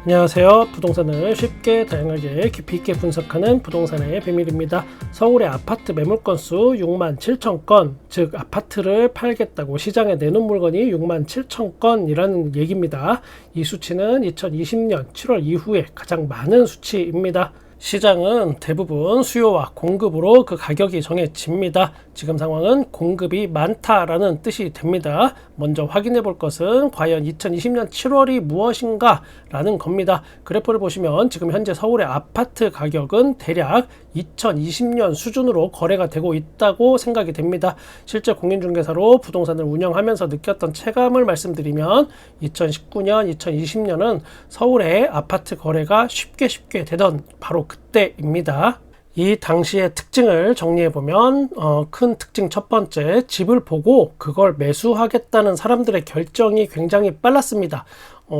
안녕하세요. 부동산을 쉽게 다양하게 깊이 있게 분석하는 부동산의 비밀입니다. 서울의 아파트 매물 건수 6만 7천 건, 즉 아파트를 팔겠다고 시장에 내놓은 물건이 6만 7천 건이라는 얘기입니다. 이 수치는 2020년 7월 이후에 가장 많은 수치입니다. 시장은 대부분 수요와 공급으로 그 가격이 정해집니다. 지금 상황은 공급이 많다라는 뜻이 됩니다. 먼저 확인해 볼 것은 과연 2020년 7월이 무엇인가 라는 겁니다. 그래프를 보시면 지금 현재 서울의 아파트 가격은 대략 2020년 수준으로 거래가 되고 있다고 생각이 됩니다. 실제 공인중개사로 부동산을 운영하면서 느꼈던 체감을 말씀드리면 2019년, 2020년은 서울의 아파트 거래가 쉽게 되던 바로 그때입니다. 이 당시의 특징을 정리해보면 큰 특징 첫 번째, 집을 보고 그걸 매수하겠다는 사람들의 결정이 굉장히 빨랐습니다.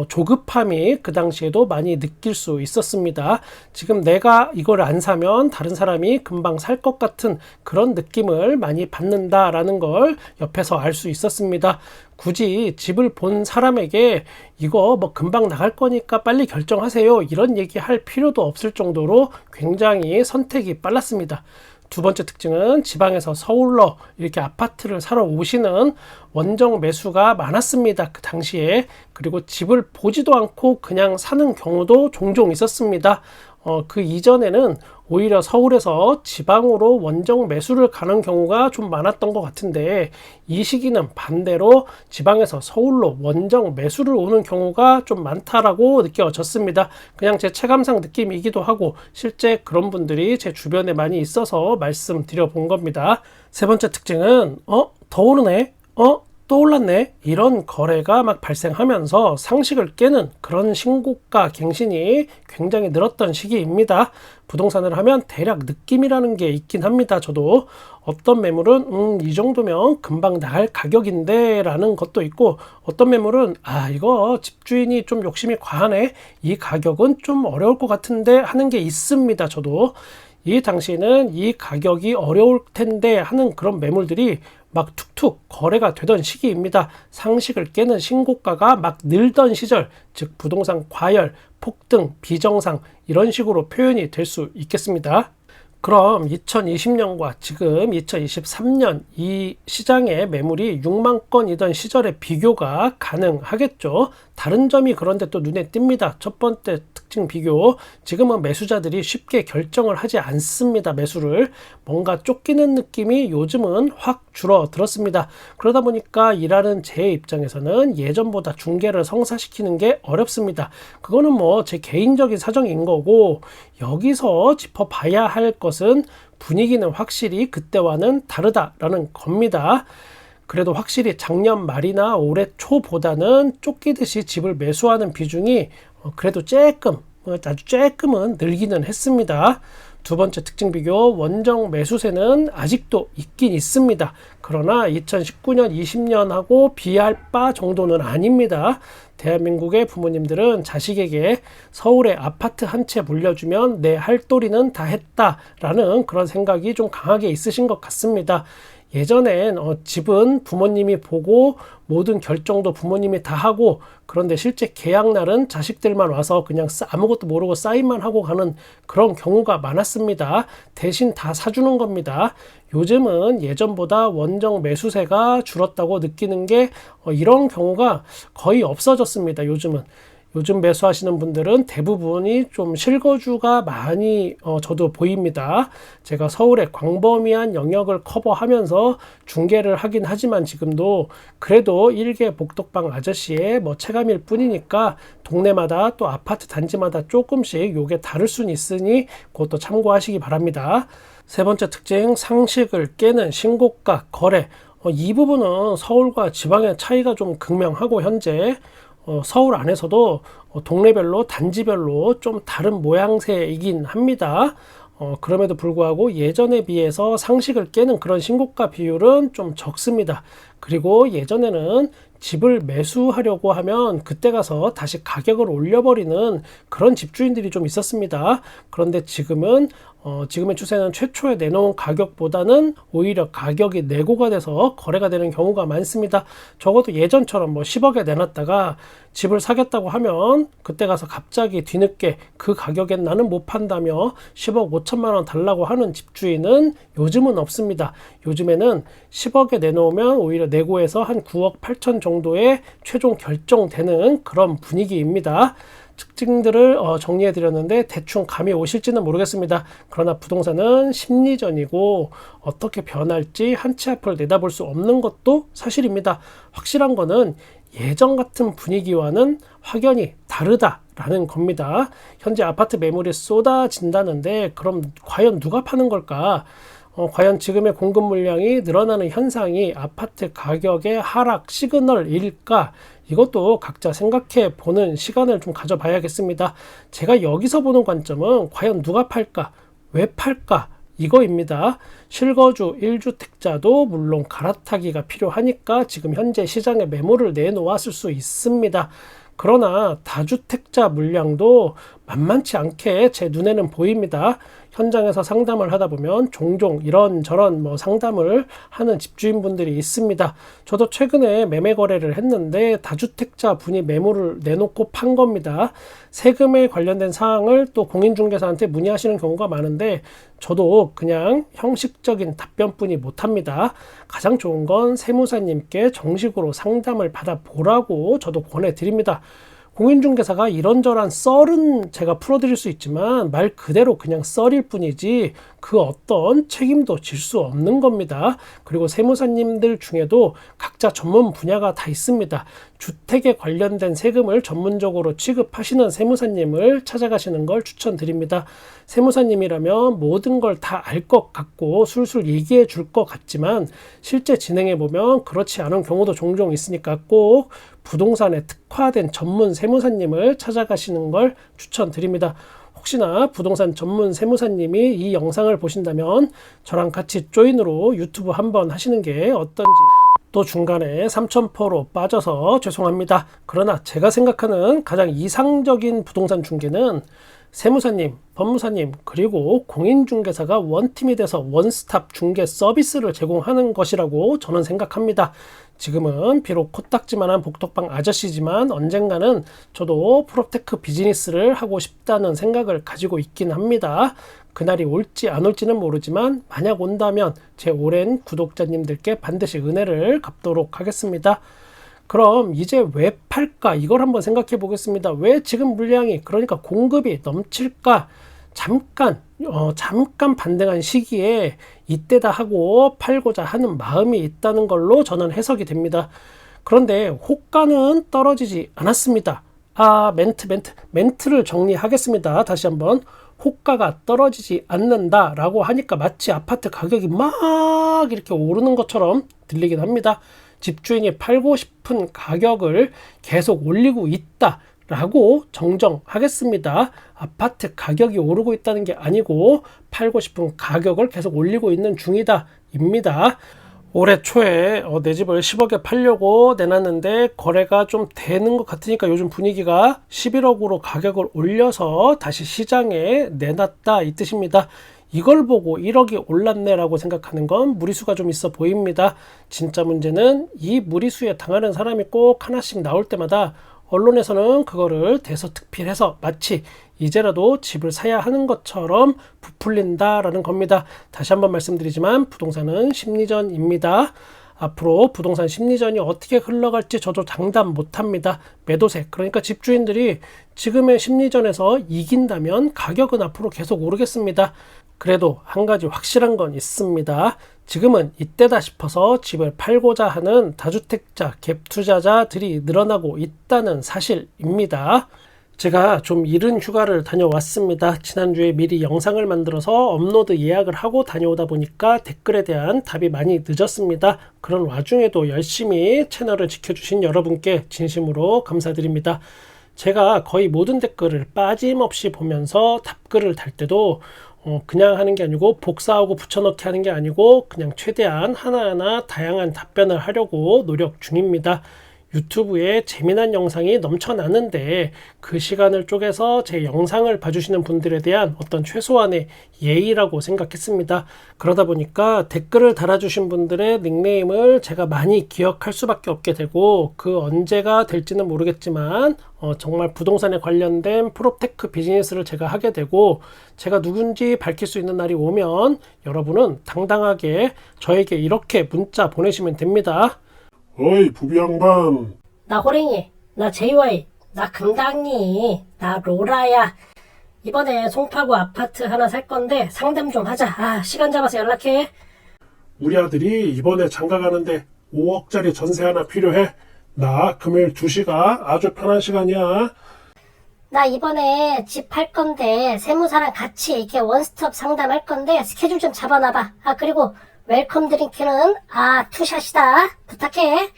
조급함이 그 당시에도 많이 느낄 수 있었습니다. 지금 내가 이걸 안 사면 다른 사람이 금방 살 것 같은 그런 느낌을 많이 받는다라는 걸 옆에서 알 수 있었습니다. 굳이 집을 본 사람에게 이거 뭐 금방 나갈 거니까 빨리 결정하세요, 이런 얘기할 필요도 없을 정도로 굉장히 선택이 빨랐습니다. 두 번째 특징은 지방에서 서울로 이렇게 아파트를 사러 오시는 원정 매수가 많았습니다. 그 당시에. 그리고 집을 보지도 않고 그냥 사는 경우도 종종 있었습니다. 그 이전에는 오히려 서울에서 지방으로 원정 매수를 가는 경우가 좀 많았던 것 같은데, 이 시기는 반대로 지방에서 서울로 원정 매수를 오는 경우가 좀 많다라고 느껴졌습니다. 그냥 제 체감상 느낌이기도 하고 실제 그런 분들이 제 주변에 많이 있어서 말씀드려 본 겁니다. 세 번째 특징은 더 오르네, 또 올랐네, 이런 거래가 막 발생하면서 상식을 깨는 그런 신고가 갱신이 굉장히 늘었던 시기입니다. 부동산을 하면 대략 느낌이라는 게 있긴 합니다. 저도 어떤 매물은 이 정도면 금방 나갈 가격인데 라는 것도 있고, 어떤 매물은 이거 집주인이 좀 욕심이 과하네, 이 가격은 좀 어려울 것 같은데 하는 게 있습니다. 저도 이 당시에는 이 가격이 어려울 텐데 하는 그런 매물들이 막 툭툭 거래가 되던 시기입니다. 상식을 깨는 신고가가 막 늘던 시절, 즉 부동산 과열, 폭등, 비정상, 이런 식으로 표현이 될 수 있겠습니다. 그럼 2020년과 지금 2023년 이 시장의 매물이 6만 건이던 시절의 비교가 가능하겠죠. 다른 점이 그런데 또 눈에 띕니다. 첫 번째 특징 비교, 지금은 매수자들이 쉽게 결정을 하지 않습니다. 매수를 뭔가 쫓기는 느낌이 요즘은 확 줄어들었습니다. 그러다 보니까 일하는 제 입장에서는 예전보다 중개를 성사시키는 게 어렵습니다. 그거는 뭐 제 개인적인 사정인 거고, 여기서 짚어봐야 할 것은 분위기는 확실히 그때와는 다르다라는 겁니다. 그래도 확실히 작년 말이나 올해 초보다는 쫓기듯이 집을 매수하는 비중이 그래도 아주 조금은 늘기는 했습니다. 두 번째 특징 비교, 원정 매수세는 아직도 있긴 있습니다. 그러나 2019년, 20년하고 비할 바 정도는 아닙니다. 대한민국의 부모님들은 자식에게 서울에 아파트 한 채 물려주면 내 할도리는 다 했다라는 그런 생각이 좀 강하게 있으신 것 같습니다. 예전엔 집은 부모님이 보고 모든 결정도 부모님이 다 하고, 그런데 실제 계약날은 자식들만 와서 그냥 아무것도 모르고 사인만 하고 가는 그런 경우가 많았습니다. 대신 다 사주는 겁니다. 요즘은 예전보다 원정 매수세가 줄었다고 느끼는 게 이런 경우가 거의 없어졌습니다. 요즘 매수하시는 분들은 대부분이 좀 실거주가 많이 저도 보입니다. 제가 서울의 광범위한 영역을 커버하면서 중개를 하긴 하지만 지금도 그래도 일개 복덕방 아저씨의 체감일 뿐이니까 동네마다 또 아파트 단지마다 조금씩 요게 다를 수는 있으니 그것도 참고하시기 바랍니다. 세 번째 특징, 상식을 깨는 신고가 거래. 이 부분은 서울과 지방의 차이가 좀 극명하고, 현재 서울 안에서도 동네별로 단지별로 좀 다른 모양새이긴 합니다. 그럼에도 불구하고 예전에 비해서 상식을 깨는 그런 신고가 비율은 좀 적습니다. 그리고 예전에는 집을 매수하려고 하면 그때 가서 다시 가격을 올려버리는 그런 집주인들이 좀 있었습니다. 그런데 지금은 지금의 추세는 최초에 내놓은 가격보다는 오히려 가격이 내고가 돼서 거래가 되는 경우가 많습니다. 적어도 예전처럼 뭐 10억에 내놨다가 집을 사겠다고 하면 그때 가서 갑자기 뒤늦게 그 가격엔 나는 못 판다며 10억 5천만 원 달라고 하는 집주인은 요즘은 없습니다. 요즘에는 10억에 내놓으면 오히려 내고에서 한 9억 8천 정도에 최종 결정되는 그런 분위기입니다. 특징들을 정리해 드렸는데 대충 감이 오실지는 모르겠습니다. 그러나 부동산은 심리전이고 어떻게 변할지 한 치 앞을 내다볼 수 없는 것도 사실입니다. 확실한 거는 예전 같은 분위기와는 확연히 다르다라는 겁니다. 현재 아파트 매물이 쏟아진다는데 그럼 과연 누가 파는 걸까? 과연 지금의 공급 물량이 늘어나는 현상이 아파트 가격의 하락 시그널일까? 이것도 각자 생각해 보는 시간을 좀 가져봐야겠습니다. 제가 여기서 보는 관점은 과연 누가 팔까? 왜 팔까? 이거입니다. 실거주 1주택자도 물론 갈아타기가 필요하니까 지금 현재 시장에 매물을 내놓았을 수 있습니다. 그러나 다주택자 물량도 만만치 않게 제 눈에는 보입니다. 현장에서 상담을 하다 보면 종종 이런저런 상담을 하는 집주인분들이 있습니다. 저도 최근에 매매 거래를 했는데 다주택자 분이 매물을 내놓고 판 겁니다. 세금에 관련된 사항을 또 공인중개사한테 문의하시는 경우가 많은데 저도 그냥 형식적인 답변뿐이 못합니다. 가장 좋은 건 세무사님께 정식으로 상담을 받아보라고 저도 권해드립니다. 공인중개사가 이런저런 썰은 제가 풀어드릴 수 있지만 말 그대로 그냥 썰일 뿐이지 그 어떤 책임도 질 수 없는 겁니다. 그리고 세무사님들 중에도 각자 전문 분야가 다 있습니다. 주택에 관련된 세금을 전문적으로 취급하시는 세무사님을 찾아가시는 걸 추천드립니다. 세무사님이라면 모든 걸 다 알 것 같고 술술 얘기해 줄 것 같지만 실제 진행해 보면 그렇지 않은 경우도 종종 있으니까 꼭 부동산에 특화된 전문 세무사님을 찾아가시는 걸 추천드립니다. 혹시나 부동산 전문 세무사님이 이 영상을 보신다면 저랑 같이 조인으로 유튜브 한번 하시는 게 어떤지. 또 중간에 3,000%로 빠져서 죄송합니다. 그러나 제가 생각하는 가장 이상적인 부동산 중개는 세무사님, 법무사님, 그리고 공인중개사가 원팀이 돼서 원스톱 중개 서비스를 제공하는 것이라고 저는 생각합니다. 지금은 비록 코딱지만한 복덕방 아저씨지만 언젠가는 저도 프로테크 비즈니스를 하고 싶다는 생각을 가지고 있긴 합니다. 그날이 올지 안 올지는 모르지만 만약 온다면 제 오랜 구독자님들께 반드시 은혜를 갚도록 하겠습니다. 그럼 이제 왜 팔까? 이걸 한번 생각해 보겠습니다. 왜 지금 물량이 그러니까 공급이 넘칠까? 잠깐 반등한 시기에 이때다 하고 팔고자 하는 마음이 있다는 걸로 저는 해석이 됩니다. 그런데 호가는 떨어지지 않았습니다. 멘트를 정리하겠습니다. 다시 한번. 호가가 떨어지지 않는다라고 하니까 마치 아파트 가격이 막 이렇게 오르는 것처럼 들리긴 합니다. 집주인이 팔고 싶은 가격을 계속 올리고 있다라고 정정하겠습니다. 아파트 가격이 오르고 있다는 게 아니고 팔고 싶은 가격을 계속 올리고 있는 중이다 입니다. 올해 초에 내 집을 10억에 팔려고 내놨는데 거래가 좀 되는 것 같으니까 요즘 분위기가 11억으로 가격을 올려서 다시 시장에 내놨다 이 뜻입니다. 이걸 보고 1억이 올랐네 라고 생각하는 건 무리수가 좀 있어 보입니다. 진짜 문제는 이 무리수에 당하는 사람이 꼭 하나씩 나올 때마다 언론에서는 그거를 대서특필해서 마치 이제라도 집을 사야 하는 것처럼 부풀린다라는 겁니다. 다시 한번 말씀드리지만 부동산은 심리전입니다. 앞으로 부동산 심리전이 어떻게 흘러갈지 저도 장담 못합니다. 매도세, 그러니까 집주인들이 지금의 심리전에서 이긴다면 가격은 앞으로 계속 오르겠습니다. 그래도 한 가지 확실한 건 있습니다. 지금은 이때다 싶어서 집을 팔고자 하는 다주택자, 갭 투자자들이 늘어나고 있다는 사실입니다. 제가 좀 이른 휴가를 다녀왔습니다. 지난주에 미리 영상을 만들어서 업로드 예약을 하고 다녀오다 보니까 댓글에 대한 답이 많이 늦었습니다. 그런 와중에도 열심히 채널을 지켜주신 여러분께 진심으로 감사드립니다. 제가 거의 모든 댓글을 빠짐없이 보면서 답글을 달 때도 그냥 하는 게 아니고 복사하고 붙여넣기 하는 게 아니고 그냥 최대한 하나하나 다양한 답변을 하려고 노력 중입니다. 유튜브에 재미난 영상이 넘쳐나는데 그 시간을 쪼개서 제 영상을 봐주시는 분들에 대한 어떤 최소한의 예의라고 생각했습니다. 그러다 보니까 댓글을 달아주신 분들의 닉네임을 제가 많이 기억할 수밖에 없게 되고, 그 언제가 될지는 모르겠지만 정말 부동산에 관련된 프롭테크 비즈니스를 제가 하게 되고, 제가 누군지 밝힐 수 있는 날이 오면 여러분은 당당하게 저에게 이렇게 문자 보내시면 됩니다. 어이 부비 양반, 나 호랭이, 나 JY, 나 금당이, 나 로라야. 이번에 송파구 아파트 하나 살 건데 상담 좀 하자. 시간 잡아서 연락해. 우리 아들이 이번에 장가 가는데 5억짜리 전세 하나 필요해. 나 금요일 2시가 아주 편한 시간이야. 나 이번에 집 팔 건데 세무사랑 같이 이렇게 원스톱 상담할 건데 스케줄 좀 잡아놔봐. 그리고 웰컴 드링크는 투샷이다. 부탁해.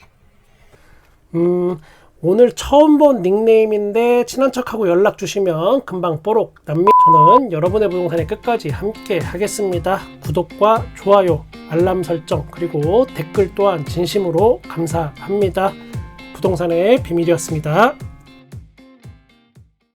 오늘 처음 본 닉네임인데 친한 척하고 연락 주시면 금방 뽀록 남미. 저는 여러분의 부동산에 끝까지 함께 하겠습니다. 구독과 좋아요, 알람 설정, 그리고 댓글 또한 진심으로 감사합니다. 부동산의 비밀이었습니다.